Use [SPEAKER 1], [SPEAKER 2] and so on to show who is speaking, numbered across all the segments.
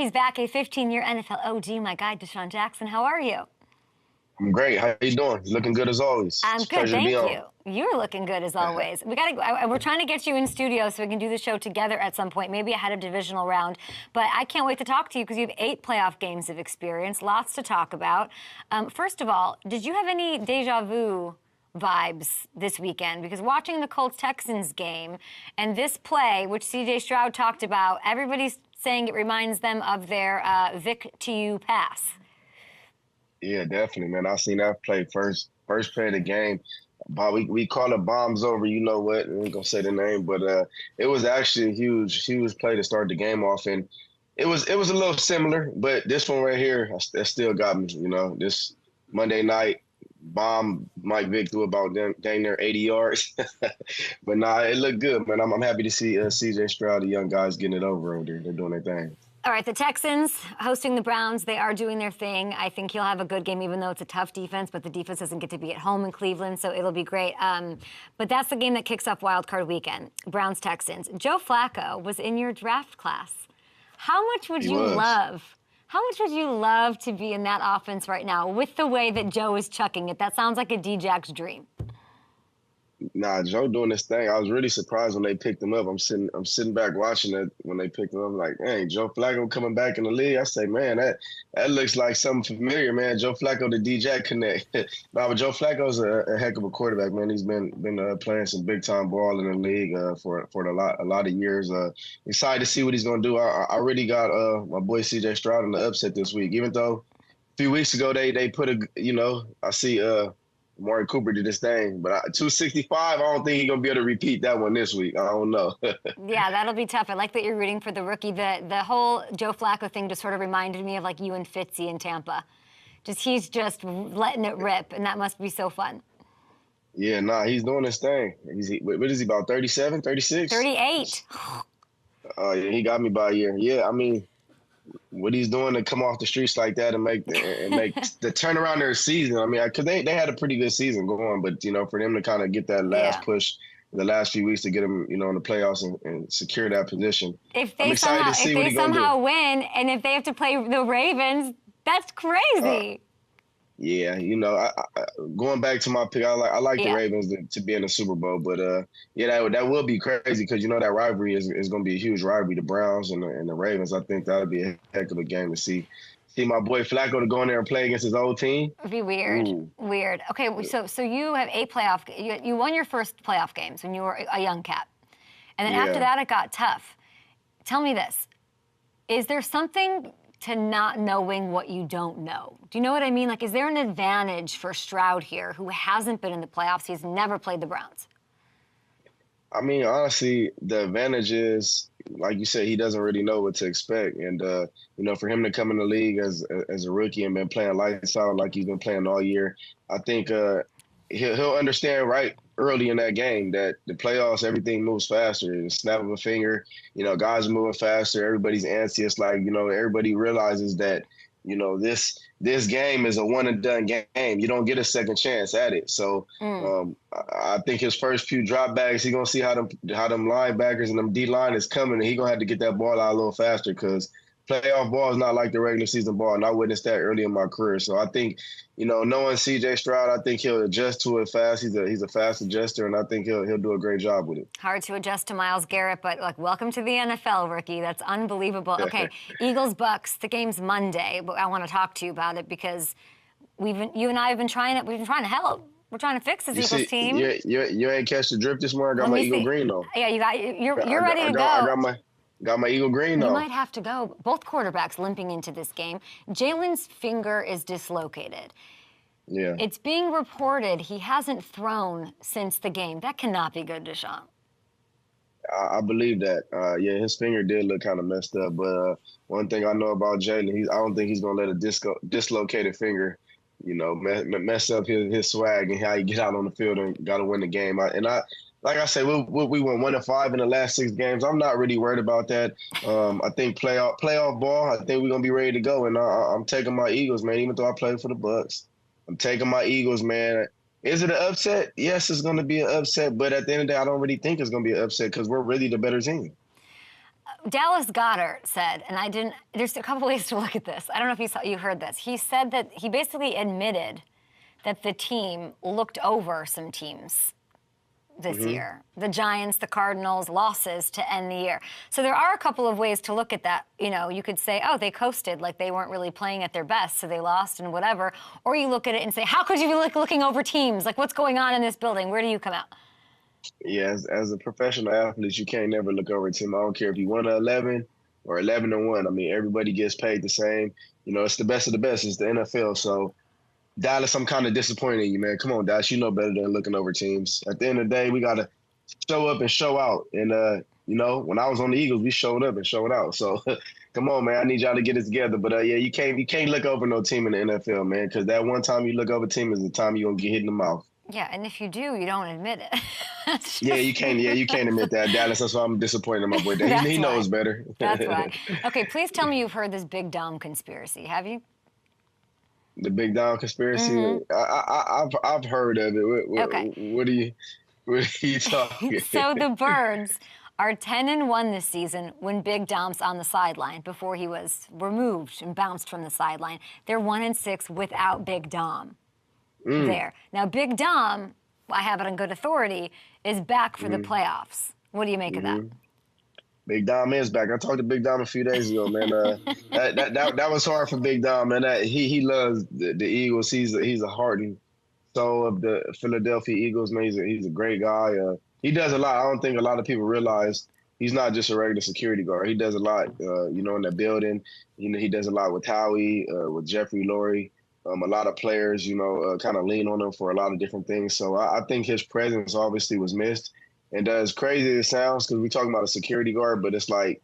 [SPEAKER 1] He's back, a 15-year NFL OG, my guy, DeSean Jackson. How are you?
[SPEAKER 2] I'm great. How you doing? You're looking good as always.
[SPEAKER 1] I'm
[SPEAKER 2] It's a
[SPEAKER 1] good,
[SPEAKER 2] pleasure to
[SPEAKER 1] thank
[SPEAKER 2] be on.
[SPEAKER 1] you. You're looking good as always. We're trying to get you in studio so we can do the show together at some point, maybe ahead of divisional round. But I can't wait to talk to you because you have 8 playoff games of experience, lots to talk about. First of all, did you have any deja vu vibes this weekend? Because watching the Colts-Texans game and this play, which C.J. Stroud talked about, everybody's saying it reminds them of their Vic to you pass.
[SPEAKER 2] Yeah, definitely, man. I seen that play first play of the game. But we call it bombs over. You know what? I ain't gonna say the name, but it was actually a huge play to start the game off, and it was a little similar. But this one right here, that still got me. You know, this Monday night bomb Mike Vick threw about dang near 80 yards, but nah, it looked good, man. I'm happy to see C.J. Stroud, the young guys, getting it over there. They're doing their thing.
[SPEAKER 1] All right, the Texans hosting the Browns. They are doing their thing. I think he'll have a good game, even though it's a tough defense, but the defense doesn't get to be at home in Cleveland, so it'll be great. But that's the game that kicks off Wild Card Weekend, Browns-Texans. Joe Flacco was in your draft class. How much would you love to be in that offense right now with the way that Joe is chucking it? That sounds like a D-Jack's dream.
[SPEAKER 2] Nah, Joe doing this thing. I was really surprised when they picked him up. I'm sitting back watching it when they picked him up. I'm like, dang, Joe Flacco coming back in the league. I say, man, that looks like something familiar, man. Joe Flacco to D-Jack connect. Nah, but Joe Flacco's a heck of a quarterback, man. He's been playing some big time ball in the league for a lot of years. Excited to see what he's gonna do. I really got my boy C.J. Stroud in the upset this week. Even though a few weeks ago they put I see Amari Cooper did this thing, but 265, I don't think he's going to be able to repeat that one this week. I don't know.
[SPEAKER 1] Yeah, that'll be tough. I like that you're rooting for the rookie. The whole Joe Flacco thing just sort of reminded me of like you and Fitzy in Tampa. He's just letting it rip, and that must be so fun.
[SPEAKER 2] Yeah, nah, he's doing his thing. What is he, about 37, 36?
[SPEAKER 1] 38.
[SPEAKER 2] Oh, yeah, he got me by a year. Yeah, I mean, what he's doing to come off the streets like that and make the turnaround their season. I mean, because they had a pretty good season going, but for them to kind of get that last push in the last few weeks to get them, in the playoffs and secure that position.
[SPEAKER 1] If they somehow win, and if they have to play the Ravens, that's crazy.
[SPEAKER 2] Yeah, going back to my pick, I like the Ravens to be in the Super Bowl, but that will be crazy because that rivalry is going to be a huge rivalry, the Browns and the Ravens. I think that would be a heck of a game to see my boy Flacco to go in there and play against his old team.
[SPEAKER 1] It'd be weird.
[SPEAKER 2] Ooh.
[SPEAKER 1] Weird. Okay, so you have 8 playoff. You won your first playoff games when you were a young cat, and then after that it got tough. Tell me this: is there something to not knowing what you don't know? Do you know what I mean? Like, is there an advantage for Stroud here, who hasn't been in the playoffs? He's never played the Browns.
[SPEAKER 2] I mean, honestly, the advantage is, like you said, he doesn't really know what to expect. And, for him to come in the league as a rookie and been playing lights out like he's been playing all year, I think he'll understand right early in that game that the playoffs, everything moves faster. The snap of a finger, guys are moving faster. Everybody's antsy. It's like, everybody realizes that, this game is a one and done game. You don't get a second chance at it. So I think his first few dropbacks, he's gonna see how them linebackers and them D line is coming, and he's gonna have to get that ball out a little faster because playoff ball is not like the regular season ball, and I witnessed that early in my career. So I think, knowing C.J. Stroud, I think he'll adjust to it fast. He's a fast adjuster, and I think he'll do a great job with it.
[SPEAKER 1] Hard to adjust to Myles Garrett, but welcome to the NFL, rookie. That's unbelievable. Okay, Eagles-Bucs. The game's Monday, but I want to talk to you about it because you and I have been trying it. We've been trying to help. We're trying to fix this Eagles team.
[SPEAKER 2] You ain't catch the drip this morning. I got my Eagle green though.
[SPEAKER 1] Yeah, you're ready to go.
[SPEAKER 2] Got my Eagle green though.
[SPEAKER 1] You might have to go. Both quarterbacks limping into this game. Jalen's finger is dislocated.
[SPEAKER 2] Yeah.
[SPEAKER 1] It's being reported he hasn't thrown since the game. That cannot be good, DeSean.
[SPEAKER 2] I believe that. His finger did look kind of messed up. But one thing I know about Jalen, I don't think he's going to let a dislocated finger, mess up his swag and how he get out on the field and got to win the game. Like I said, we went 1-5 in the last 6 games. I'm not really worried about that. I think playoff ball, I think we're going to be ready to go. And I'm taking my Eagles, man, even though I played for the Bucs. I'm taking my Eagles, man. Is it an upset? Yes, it's going to be an upset. But at the end of the day, I don't really think it's going to be an upset because we're really the better team.
[SPEAKER 1] Dallas Goedert said, and I didn't. There's a couple ways to look at this. I don't know if you heard this. He said that he basically admitted that the team looked over some teams this year. The Giants, the Cardinals, losses to end the year. So there are a couple of ways to look at that. You know, you could say, oh, they coasted, like they weren't really playing at their best, so they lost and whatever. Or you look at it and say, how could you be looking over teams? Like, what's going on in this building? Where do you come out?
[SPEAKER 2] Yeah, as a professional athlete, you can't never look over a team. I don't care if you 1-11 or 11-1. I mean, everybody gets paid the same. You know, it's the best of the best. It's the NFL. So, Dallas, I'm kind of disappointed in you, man. Come on, Dallas. You know better than looking over teams. At the end of the day, we got to show up and show out. And, you know, when I was on the Eagles, we showed up and showed out. So, come on, man. I need y'all to get it together. But, yeah, you can't look over no team in the NFL, man, because that one time you look over a team is the time you're going to get hit in the mouth.
[SPEAKER 1] Yeah, and if you do, you don't admit it.
[SPEAKER 2] Yeah, you can't admit that, Dallas. That's why I'm disappointed in my boy. He knows better.
[SPEAKER 1] That's why. Okay, please tell me you've heard this Big Dom conspiracy. Have you?
[SPEAKER 2] The Big Dom conspiracy? I've heard of it.
[SPEAKER 1] Okay.
[SPEAKER 2] What are you talking?
[SPEAKER 1] So the Birds are 10-1 this season when Big Dom's on the sideline before he was removed and bounced from the sideline. They're 1-6 without Big Dom there. Now, Big Dom, I have it on good authority, is back for the playoffs. What do you make of that?
[SPEAKER 2] Big Dom is back. I talked to Big Dom a few days ago, man. That was hard for Big Dom, man. He loves the Eagles. He's a heart and soul of the Philadelphia Eagles, man. He's a great guy. He does a lot. I don't think a lot of people realize he's not just a regular security guard. He does a lot, you know, in the building. You know, he does a lot with Howie, with Jeffrey Lurie. A lot of players, you know, kind of lean on him for a lot of different things. So I think his presence obviously was missed. And as crazy as it sounds, because we're talking about a security guard, but it's like,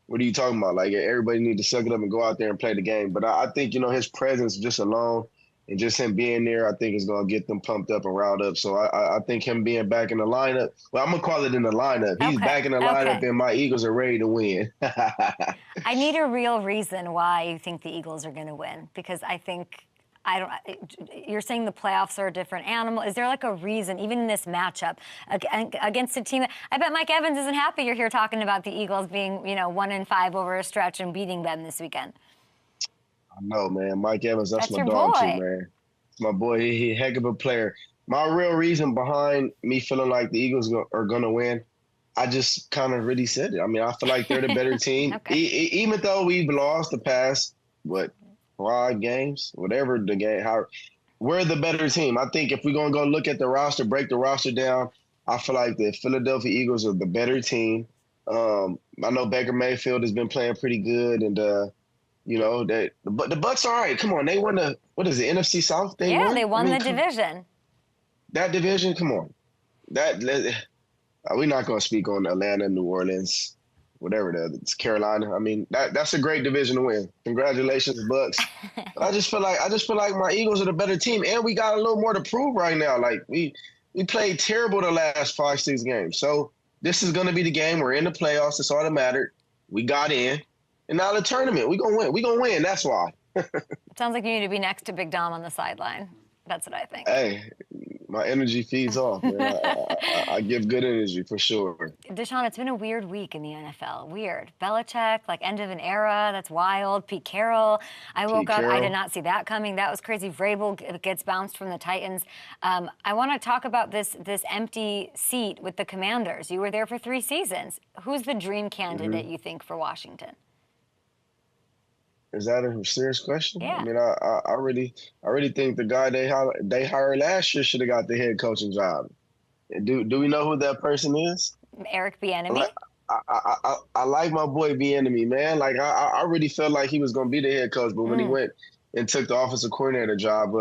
[SPEAKER 2] what are you talking about? Like, everybody need to suck it up and go out there and play the game. But I think, you know, his presence just alone and just him being there, I think is going to get them pumped up and riled up. So I think him being back in the lineup, well, I'm going to call it in the lineup. He's back in the lineup, and my Eagles are ready to win.
[SPEAKER 1] I need a real reason why you think the Eagles are going to win, because I think – you're saying the playoffs are a different animal. Is there like a reason, even in this matchup against a team? I bet Mike Evans isn't happy you're here talking about the Eagles being, you know, 1-5 over a stretch and beating them this weekend.
[SPEAKER 2] I know, man. Mike Evans, that's my
[SPEAKER 1] your
[SPEAKER 2] dog
[SPEAKER 1] boy.
[SPEAKER 2] too, man. It's my boy. He a heck of a player. My real reason behind me feeling like the Eagles are going to win, I just kind of really said it. I mean, I feel like they're the better team.
[SPEAKER 1] Okay.
[SPEAKER 2] Even though we've lost the past, 5 games, whatever the game, we're the better team. I think if we're going to go look at the roster, break the roster down, I feel like the Philadelphia Eagles are the better team. I know Baker Mayfield has been playing pretty good, and you know but the Bucs are all right. Come on, they won the NFC South? They won
[SPEAKER 1] the division.
[SPEAKER 2] That division, come on. We're not going to speak on Atlanta, New Orleans, whatever it's Carolina. I mean, that's a great division to win. Congratulations, Bucs. But I just feel like my Eagles are the better team, and we got a little more to prove right now. Like we played terrible the last 5-6 games. So this is going to be the game. We're in the playoffs. That's all that mattered. We got in, and now the tournament. We're gonna win. We're gonna win. That's why.
[SPEAKER 1] Sounds like you need to be next to Big Dom on the sideline. That's what I think.
[SPEAKER 2] Hey, my energy feeds off, man. I give good energy for sure.
[SPEAKER 1] Deshaun, it's been a weird week in the NFL. Weird. Belichick, like end of an era. That's wild. Pete Carroll. I woke up. I did not see that coming. That was crazy. Vrabel gets bounced from the Titans. I want to talk about this empty seat with the Commanders. You were there for 3 seasons. Who's the dream candidate you think for Washington?
[SPEAKER 2] Is that a serious question?
[SPEAKER 1] Yeah.
[SPEAKER 2] I mean, I really think the guy they hired last year should have got the head coaching job. Do we know who that person is?
[SPEAKER 1] Eric Bieniemy.
[SPEAKER 2] I like my boy Bieniemy, man. Like I really felt like he was going to be the head coach, but when he went and took the offensive coordinator job,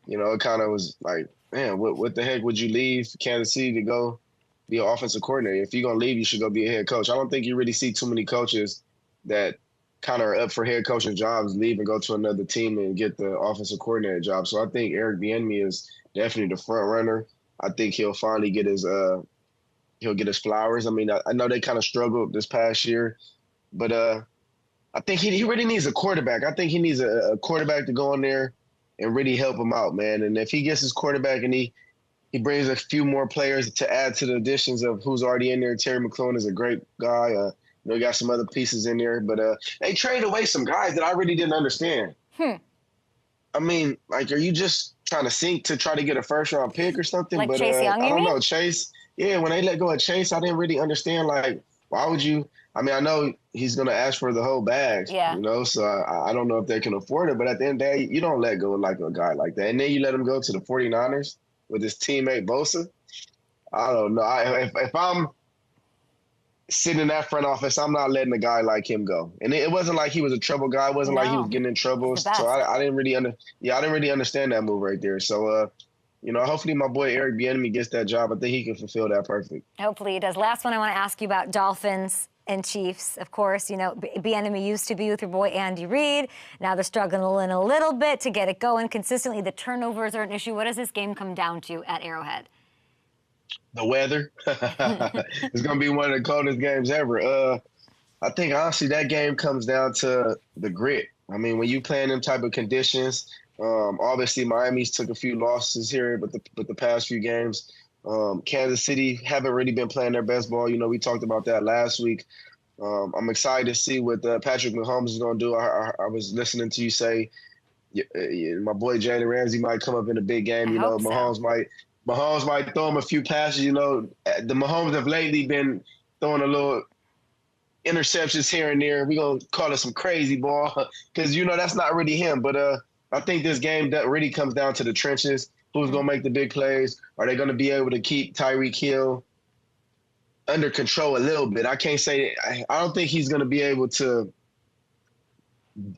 [SPEAKER 2] you know, it kind of was like, man, what the heck would you leave Kansas City to go be an offensive coordinator? If you're going to leave, you should go be a head coach. I don't think you really see too many coaches that kind of are up for head coaching jobs, leave and go to another team and get the offensive coordinator job. So I think Eric Bieniemy is definitely the front runner. I think he'll finally get his flowers. I mean, I know they kind of struggled this past year, but I think he really needs a quarterback. I think he needs a quarterback to go in there and really help him out, man. And if he gets his quarterback and he brings a few more players to add to the additions of who's already in there, Terry McLaurin is a great guy. You know, you got some other pieces in there, but they traded away some guys that I really didn't understand. I mean, like, are you just trying to sink to try to get a first-round pick or something?
[SPEAKER 1] Like
[SPEAKER 2] but
[SPEAKER 1] Chase Young,
[SPEAKER 2] I
[SPEAKER 1] you
[SPEAKER 2] don't
[SPEAKER 1] mean?
[SPEAKER 2] know. Chase, yeah, when they let go of Chase, I didn't really understand, like, why would you – I mean, I know he's going to ask for the whole bag, you know, so I don't know if they can afford it. But at the end of the day, you don't let go of like a guy like that. And then you let him go to the 49ers with his teammate Bosa. I don't know. If I'm sitting in that front office, I'm not letting a guy like him go. And it wasn't like he was a trouble guy. It wasn't like he was getting in trouble. So I didn't really understand that move right there. So, you know, hopefully my boy Eric Bieniemy gets that job. I think he can fulfill that perfect.
[SPEAKER 1] Hopefully he does. Last one I want to ask you about Dolphins and Chiefs. Of course, you know, Bieniemy used to be with your boy Andy Reid. Now they're struggling a little bit to get it going consistently. The turnovers are an issue. What does this game come down to at Arrowhead?
[SPEAKER 2] The weather. It's going to be one of the coldest games ever. I think, honestly, that game comes down to the grit. I mean, when you play in them type of conditions, obviously Miami's took a few losses here, but the past few games, Kansas City haven't really been playing their best ball. You know, we talked about that last week. I'm excited to see what Patrick Mahomes is going to do. I was listening to you say my boy Jalen Ramsey might come up in a big game. You know, Mahomes might throw him a few passes. You know, the Mahomes have lately been throwing a little interceptions here and there. We're going to call it some crazy ball because, you know, that's not really him. But I think this game that really comes down to the trenches. Who's going to make the big plays? Are they going to be able to keep Tyreek Hill under control a little bit? I can't say – I don't think he's going to be able to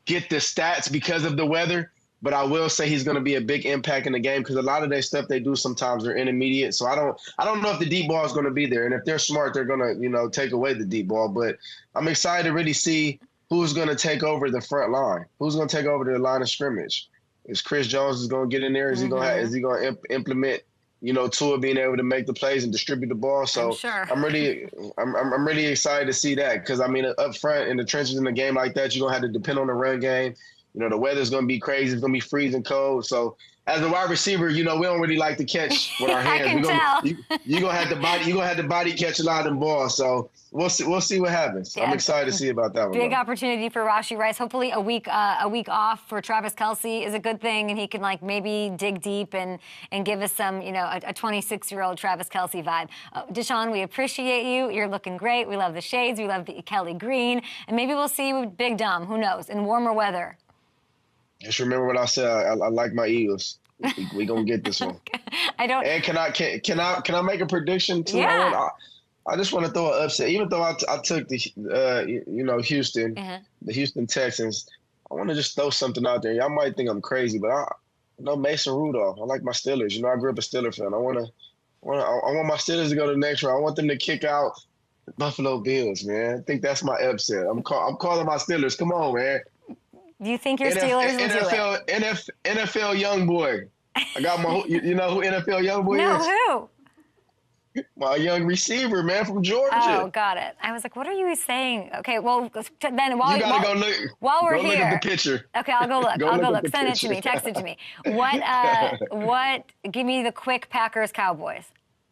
[SPEAKER 2] get the stats because of the weather, but I will say he's going to be a big impact in the game because a lot of their stuff they do sometimes are intermediate. So I don't know if the deep ball is going to be there. And if they're smart, they're going to, you know, take away the deep ball. But I'm excited to really see who's going to take over the front line, who's going to take over the line of scrimmage. Is Chris Jones going to get in there? Is he going to implement, you know, Tua being able to make the plays and distribute the ball? So I'm really excited to see that because, I mean, up front in the trenches in a game like that, you're going to have to depend on the run game. You know, the weather's going to be crazy. It's going to be freezing cold. So as a wide receiver, you know, we don't really like to catch with our hands. You're going to have to body catch a lot of them balls. So we'll see what happens. Yeah, I'm excited to see about that one.
[SPEAKER 1] Big opportunity for Rashee Rice. Hopefully a week off for Travis Kelce is a good thing, and he can, like, maybe dig deep and give us some, you know, a 26-year-old Travis Kelce vibe. Deshaun, we appreciate you. You're looking great. We love the shades. We love the Kelly green. And maybe we'll see you with Big Dom. Who knows? In warmer weather.
[SPEAKER 2] Just remember what I said. I like my Eagles. We gonna get this one. And can I make a prediction too?
[SPEAKER 1] Yeah.
[SPEAKER 2] I just want to throw an upset. Even though I took the you know, Houston, the Houston Texans, I want to just throw something out there. Y'all might think I'm crazy, but I know Mason Rudolph. I like my Steelers. You know, I grew up a Steelers fan. I want my Steelers to go to the next round. I want them to kick out the Buffalo Bills, man. I think that's my upset. I'm calling my Steelers. Come on, man.
[SPEAKER 1] Do you think your Steelers will do it?
[SPEAKER 2] NFL young boy. I got my. You know who NFL young boy is?
[SPEAKER 1] No, who?
[SPEAKER 2] My young receiver, man, from Georgia.
[SPEAKER 1] Oh, got it. I was like, what are you saying? Okay, well, then while we're
[SPEAKER 2] here,
[SPEAKER 1] look
[SPEAKER 2] at the picture.
[SPEAKER 1] Okay, I'll go look. I'll go look. Send it to me. Text it to me. What? Give me the quick Packers Cowboys.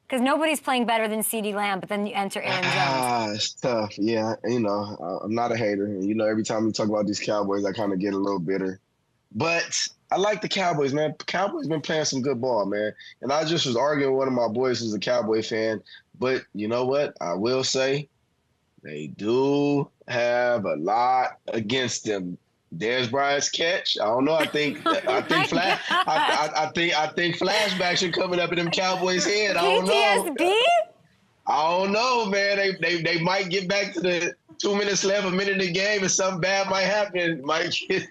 [SPEAKER 1] Because nobody's playing better than CeeDee Lamb, but then you enter Aaron Jones.
[SPEAKER 2] It's tough. Yeah, you know, I'm not a hater. You know, every time we talk about these Cowboys, I kind of get a little bitter. But I like the Cowboys, man. Cowboys been playing some good ball, man. And I just was arguing with one of my boys who's a Cowboy fan. But you know what? I will say they do have a lot against them. Dez Bryant's catch. I don't know. I think flashbacks are coming up in them Cowboys' head. I don't know.
[SPEAKER 1] PTSD?
[SPEAKER 2] I don't know, man. They might get back to the 2 minutes left, a minute in the game, and something bad might happen.
[SPEAKER 1] Oh my gosh! If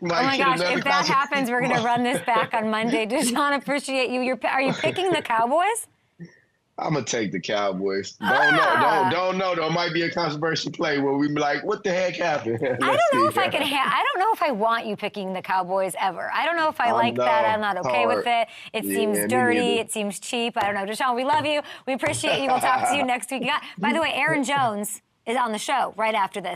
[SPEAKER 1] that happens, we're gonna run this back on Monday. Deshaun, appreciate you. Are you picking the Cowboys?
[SPEAKER 2] I'm gonna take the Cowboys. Don't know. There might be a controversial play where we be like, "What the heck happened?"
[SPEAKER 1] I don't know if I can. I don't know if I want you picking the Cowboys ever. I don't know if I like that. I'm not okay with it. It seems dirty. It seems cheap. I don't know. Deshaun, we love you. We appreciate you. We'll talk to you next week. By the way, Aaron Jones is on the show right after this.